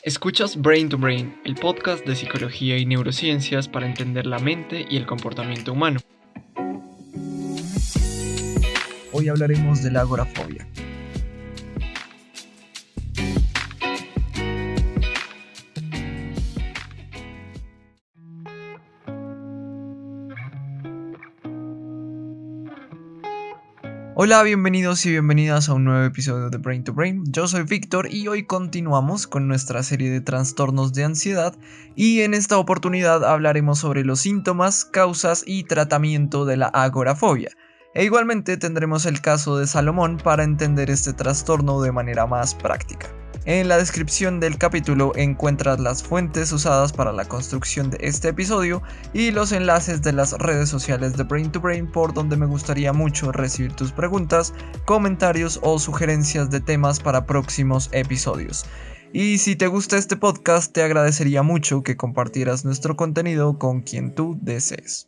Escuchas Brain to Brain, el podcast de psicología y neurociencias para entender la mente y el comportamiento humano. Hoy hablaremos de la agorafobia. Hola, bienvenidos y bienvenidas a un nuevo episodio de Brain to Brain. Yo soy Víctor y hoy continuamos con nuestra serie de trastornos de ansiedad y en esta oportunidad hablaremos sobre los síntomas, causas y tratamiento de la agorafobia. E igualmente tendremos el caso de Salomón para entender este trastorno de manera más práctica. En la descripción del capítulo encuentras las fuentes usadas para la construcción de este episodio y los enlaces de las redes sociales de Brain to Brain, por donde me gustaría mucho recibir tus preguntas, comentarios o sugerencias de temas para próximos episodios. Y si te gusta este podcast, te agradecería mucho que compartieras nuestro contenido con quien tú desees.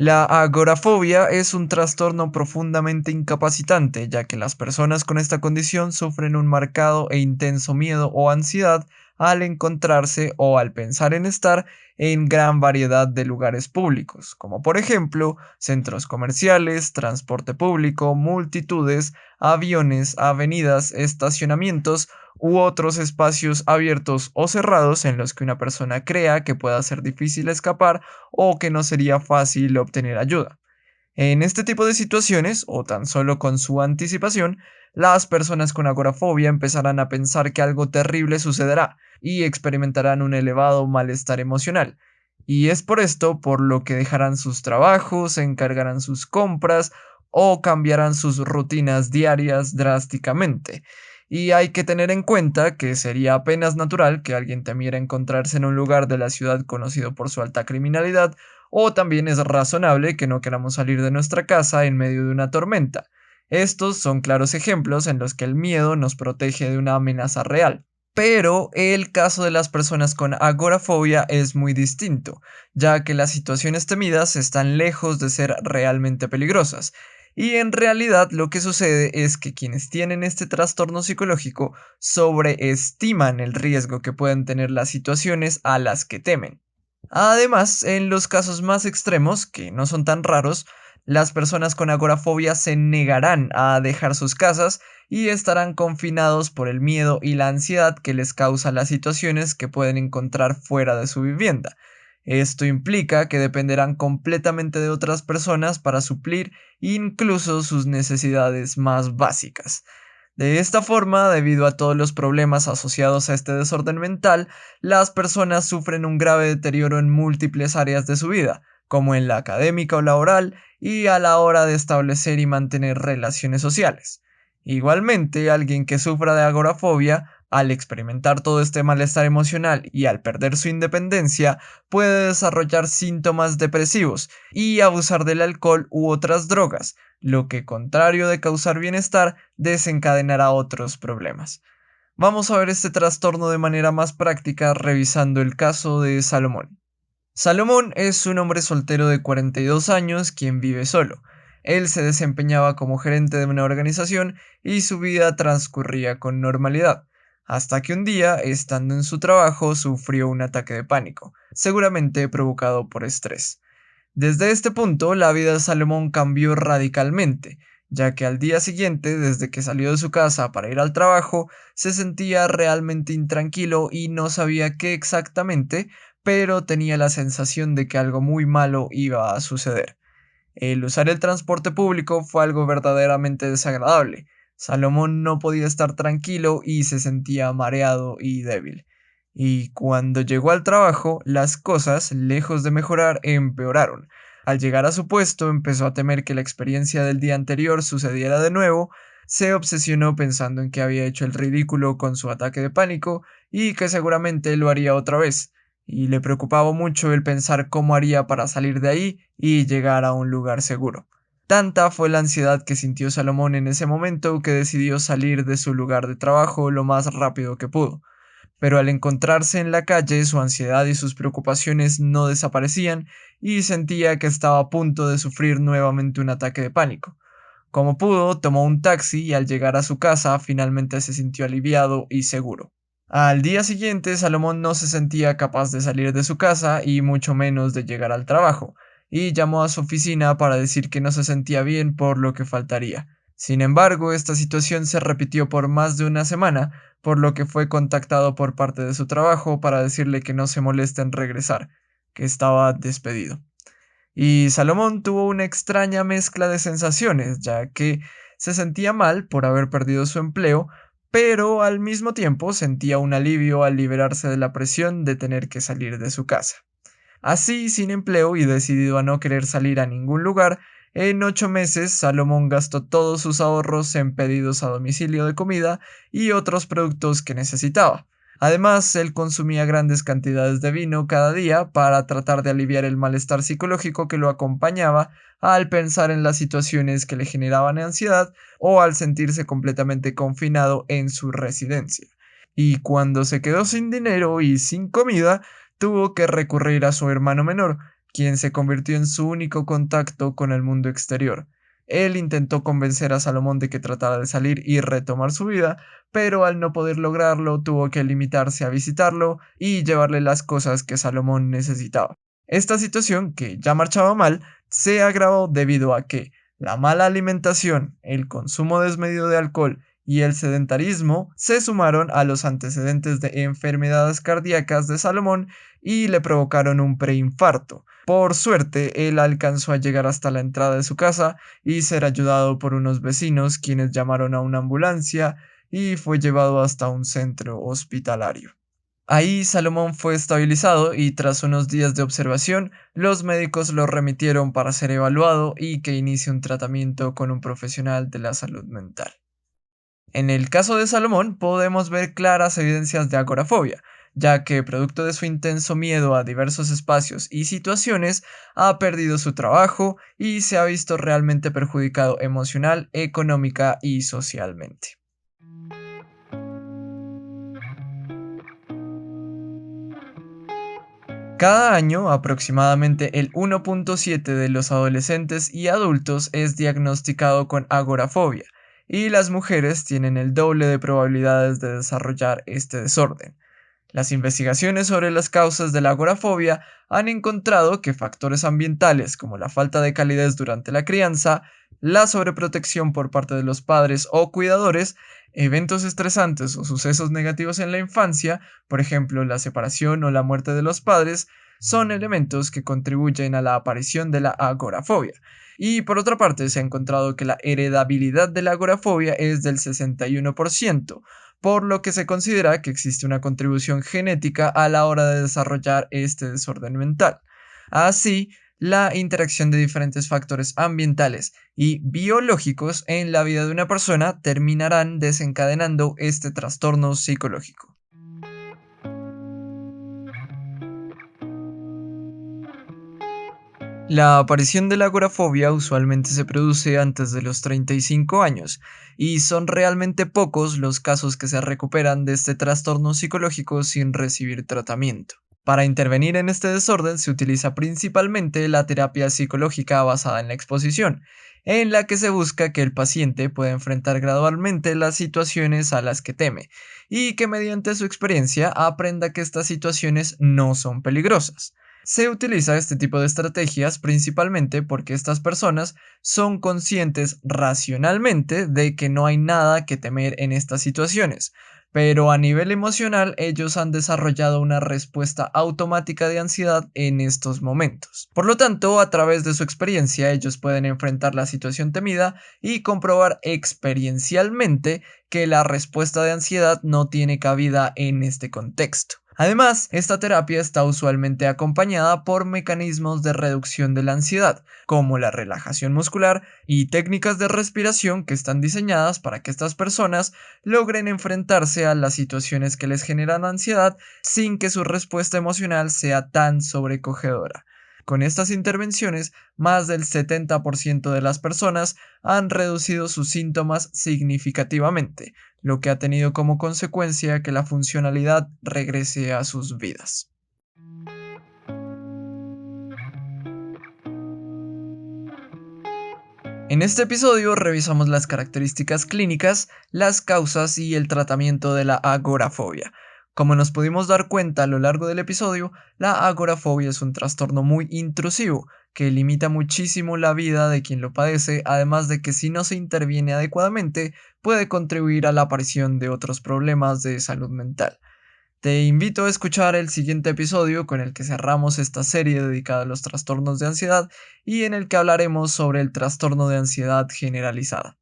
La agorafobia es un trastorno profundamente incapacitante, ya que las personas con esta condición sufren un marcado e intenso miedo o ansiedad al encontrarse o al pensar en estar en gran variedad de lugares públicos, como por ejemplo centros comerciales, transporte público, multitudes, aviones, avenidas, estacionamientos u otros espacios abiertos o cerrados en los que una persona crea que pueda ser difícil escapar o que no sería fácil obtener ayuda. En este tipo de situaciones, o tan solo con su anticipación, las personas con agorafobia empezarán a pensar que algo terrible sucederá y experimentarán un elevado malestar emocional. Y es por esto por lo que dejarán sus trabajos, encargarán sus compras o cambiarán sus rutinas diarias drásticamente. Y hay que tener en cuenta que sería apenas natural que alguien temiera encontrarse en un lugar de la ciudad conocido por su alta criminalidad, o también es razonable que no queramos salir de nuestra casa en medio de una tormenta. Estos son claros ejemplos en los que el miedo nos protege de una amenaza real. Pero el caso de las personas con agorafobia es muy distinto, ya que las situaciones temidas están lejos de ser realmente peligrosas. Y en realidad lo que sucede es que quienes tienen este trastorno psicológico sobreestiman el riesgo que pueden tener las situaciones a las que temen. Además, en los casos más extremos, que no son tan raros, las personas con agorafobia se negarán a dejar sus casas y estarán confinados por el miedo y la ansiedad que les causa las situaciones que pueden encontrar fuera de su vivienda. Esto implica que dependerán completamente de otras personas para suplir incluso sus necesidades más básicas. De esta forma, debido a todos los problemas asociados a este desorden mental, las personas sufren un grave deterioro en múltiples áreas de su vida, como en la académica o laboral, y a la hora de establecer y mantener relaciones sociales. Igualmente, alguien que sufra de agorafobia, al experimentar todo este malestar emocional y al perder su independencia, puede desarrollar síntomas depresivos y abusar del alcohol u otras drogas, lo que, contrario de causar bienestar, desencadenará otros problemas. Vamos a ver este trastorno de manera más práctica revisando el caso de Salomón. Salomón es un hombre soltero de 42 años quien vive solo. Él se desempeñaba como gerente de una organización y su vida transcurría con normalidad, hasta que un día, estando en su trabajo, sufrió un ataque de pánico, seguramente provocado por estrés. Desde este punto, la vida de Salomón cambió radicalmente, ya que al día siguiente, desde que salió de su casa para ir al trabajo, se sentía realmente intranquilo y no sabía qué exactamente, pero tenía la sensación de que algo muy malo iba a suceder. El usar el transporte público fue algo verdaderamente desagradable. Salomón no podía estar tranquilo y se sentía mareado y débil. Y cuando llegó al trabajo, las cosas, lejos de mejorar, empeoraron. Al llegar a su puesto, empezó a temer que la experiencia del día anterior sucediera de nuevo, se obsesionó pensando en que había hecho el ridículo con su ataque de pánico y que seguramente lo haría otra vez, y le preocupaba mucho el pensar cómo haría para salir de ahí y llegar a un lugar seguro. Tanta fue la ansiedad que sintió Salomón en ese momento que decidió salir de su lugar de trabajo lo más rápido que pudo. Pero al encontrarse en la calle, su ansiedad y sus preocupaciones no desaparecían y sentía que estaba a punto de sufrir nuevamente un ataque de pánico. Como pudo, tomó un taxi y al llegar a su casa finalmente se sintió aliviado y seguro. Al día siguiente, Salomón no se sentía capaz de salir de su casa y mucho menos de llegar al trabajo, y llamó a su oficina para decir que no se sentía bien por lo que faltaría. Sin embargo, esta situación se repitió por más de una semana, por lo que fue contactado por parte de su trabajo para decirle que no se moleste en regresar, que estaba despedido. Y Salomón tuvo una extraña mezcla de sensaciones, ya que se sentía mal por haber perdido su empleo, pero al mismo tiempo sentía un alivio al liberarse de la presión de tener que salir de su casa. Así, sin empleo y decidido a no querer salir a ningún lugar, en 8 meses Salomón gastó todos sus ahorros en pedidos a domicilio de comida y otros productos que necesitaba. Además, él consumía grandes cantidades de vino cada día para tratar de aliviar el malestar psicológico que lo acompañaba al pensar en las situaciones que le generaban ansiedad o al sentirse completamente confinado en su residencia. Y cuando se quedó sin dinero y sin comida, tuvo que recurrir a su hermano menor, quien se convirtió en su único contacto con el mundo exterior. Él intentó convencer a Salomón de que tratara de salir y retomar su vida, pero al no poder lograrlo tuvo que limitarse a visitarlo y llevarle las cosas que Salomón necesitaba. Esta situación, que ya marchaba mal, se agravó debido a que la mala alimentación, el consumo desmedido de alcohol y el sedentarismo se sumaron a los antecedentes de enfermedades cardíacas de Salomón y le provocaron un preinfarto. Por suerte, él alcanzó a llegar hasta la entrada de su casa y ser ayudado por unos vecinos quienes llamaron a una ambulancia y fue llevado hasta un centro hospitalario. Ahí Salomón fue estabilizado y tras unos días de observación, los médicos lo remitieron para ser evaluado y que inicie un tratamiento con un profesional de la salud mental. En el caso de Salomón podemos ver claras evidencias de agorafobia, ya que producto de su intenso miedo a diversos espacios y situaciones, ha perdido su trabajo y se ha visto realmente perjudicado emocional, económica y socialmente. Cada año, aproximadamente el 1.7 de los adolescentes y adultos es diagnosticado con agorafobia, y las mujeres tienen el doble de probabilidades de desarrollar este desorden. Las investigaciones sobre las causas de la agorafobia han encontrado que factores ambientales como la falta de calidez durante la crianza, la sobreprotección por parte de los padres o cuidadores, eventos estresantes o sucesos negativos en la infancia, por ejemplo la separación o la muerte de los padres, son elementos que contribuyen a la aparición de la agorafobia. Y por otra parte, se ha encontrado que la heredabilidad de la agorafobia es del 61%, por lo que se considera que existe una contribución genética a la hora de desarrollar este desorden mental. Así, la interacción de diferentes factores ambientales y biológicos en la vida de una persona terminarán desencadenando este trastorno psicológico. La aparición de la agorafobia usualmente se produce antes de los 35 años, y son realmente pocos los casos que se recuperan de este trastorno psicológico sin recibir tratamiento. Para intervenir en este desorden se utiliza principalmente la terapia psicológica basada en la exposición, en la que se busca que el paciente pueda enfrentar gradualmente las situaciones a las que teme y que mediante su experiencia aprenda que estas situaciones no son peligrosas. Se utiliza este tipo de estrategias principalmente porque estas personas son conscientes racionalmente de que no hay nada que temer en estas situaciones, pero a nivel emocional ellos han desarrollado una respuesta automática de ansiedad en estos momentos. Por lo tanto, a través de su experiencia ellos pueden enfrentar la situación temida y comprobar experiencialmente que la respuesta de ansiedad no tiene cabida en este contexto. Además, esta terapia está usualmente acompañada por mecanismos de reducción de la ansiedad, como la relajación muscular y técnicas de respiración que están diseñadas para que estas personas logren enfrentarse a las situaciones que les generan ansiedad sin que su respuesta emocional sea tan sobrecogedora. Con estas intervenciones, más del 70% de las personas han reducido sus síntomas significativamente, lo que ha tenido como consecuencia que la funcionalidad regrese a sus vidas. En este episodio revisamos las características clínicas, las causas y el tratamiento de la agorafobia. Como nos pudimos dar cuenta a lo largo del episodio, la agorafobia es un trastorno muy intrusivo que limita muchísimo la vida de quien lo padece, además de que si no se interviene adecuadamente puede contribuir a la aparición de otros problemas de salud mental. Te invito a escuchar el siguiente episodio con el que cerramos esta serie dedicada a los trastornos de ansiedad y en el que hablaremos sobre el trastorno de ansiedad generalizada.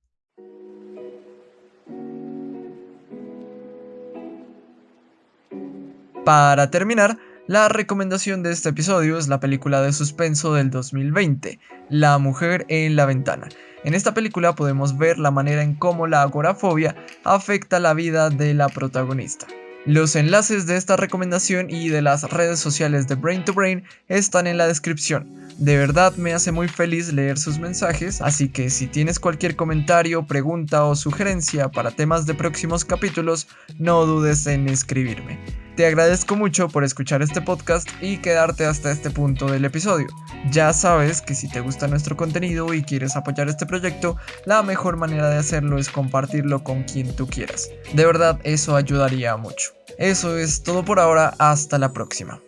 Para terminar, la recomendación de este episodio es la película de suspenso del 2020, La mujer en la ventana. En esta película podemos ver la manera en cómo la agorafobia afecta la vida de la protagonista. Los enlaces de esta recomendación y de las redes sociales de Brain to Brain están en la descripción. De verdad me hace muy feliz leer sus mensajes, así que si tienes cualquier comentario, pregunta o sugerencia para temas de próximos capítulos, no dudes en escribirme. Te agradezco mucho por escuchar este podcast y quedarte hasta este punto del episodio. Ya sabes que si te gusta nuestro contenido y quieres apoyar este proyecto, la mejor manera de hacerlo es compartirlo con quien tú quieras. De verdad, eso ayudaría mucho. Eso es todo por ahora, hasta la próxima.